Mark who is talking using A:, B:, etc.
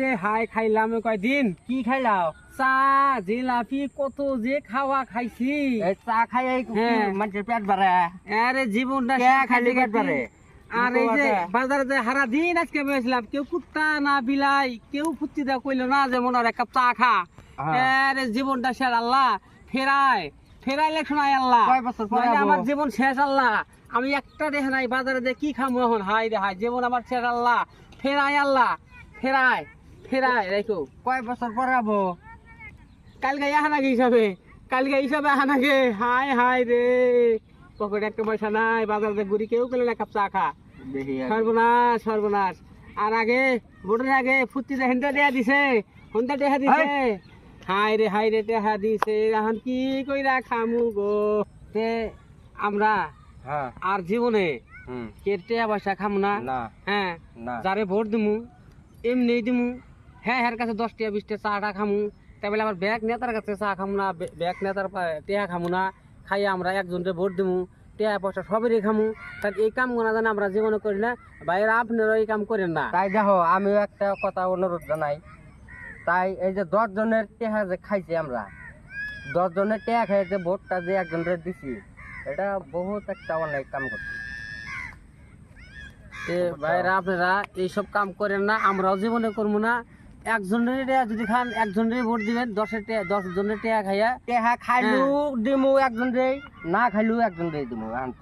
A: রে হাই খাইলাম কয়দিন।
B: কি খাইলাও?
A: চা জিলাপি কত যে খাওয়া খাইছি।
B: এই চা খাই
A: হ্যাঁ।
B: মানুষের পেট ভরে।
A: আরে জীবনটা
B: কে খাইলে পেট ভরে?
A: আর এই যে বাজারে যে হারা দিন আজকে বসলাম, কেউ কুত্তা না বিলাই কেউ ফুর্তি দেওয়া কইলো না যেমন আর এক কাপ চা খা। আরে জীবনটা শেষ আল্লাহ ফেরাইলে শোনাই আল্লাহ।
B: কয় বছর পরে
A: নাহলে
B: আবো?
A: আমার জীবন শেষ আল্লাহ। আমি একটা দেখে নাই বাজারে যে কি খামো এখন। হাই রে হাই জীবন আমার শেষ আল্লাহ। ফেরাই আল্লাহ ফেরাই রেখো।
B: কয় বছর পরে আবো?
A: কালকে আহানাগে হিসাবে আহানাগে। হাই রে পকেটে একটা পয়সা নাই, বাজারে ঘুরি কেউ গেলে এক কাপ চা খা।
B: দেখি
A: সর্বনাশ। আর আগে ভোটের আগে ফুর্তি হেনটা দেয়া দিছে, হন্তা টেহা দিছে। হাই রে টেহা দিছে, এখন কি কইরা খামু গো। তে আমরা
B: হ্যাঁ।
A: আর জীবনে
B: হুম।
A: কে টেহা পয়সা খামু না।
B: না
A: হ্যাঁ,
B: না।
A: যারে ভোট দিমু এমনি দিমু। হ্যাঁ হ্যার কাছে 10 টাকা 20 টাকা চাটা খামু। তাই বলে আবার ব্যাগ নেতার কাছে চা খামু না, ব্যাগ নেতার টেহা খামু না। খাইয়া আমরা একজনকে ভোট দিমু, টেহা পয়সা সবেরই খামু। তাই এই কাম গোনা জানা আমরা জীবনে করি না। বাইরে আপনারা এই কাম করেন না।
B: তাই দেখো, আমিও একটা কথা অনুরোধ জানাই। তাই এই যে 10 জনের টেহা যে খাইছি আমরা, 10 জনের টেহা খাই যে ভোটটা যে একজনের দিছি, এটা বহুত একটা অনেক কাম করছি।
A: বাইরে আপনারা এইসব কাম করেন না, আমরাও জীবনে করবো না। একজনের টেহা যদি খান একজনের ভোট দিবেন, 10 জনের টেহা খাইয়া।
B: টেহা খাইলু দিমু একজনের, না খাইলু একজনের দিমু।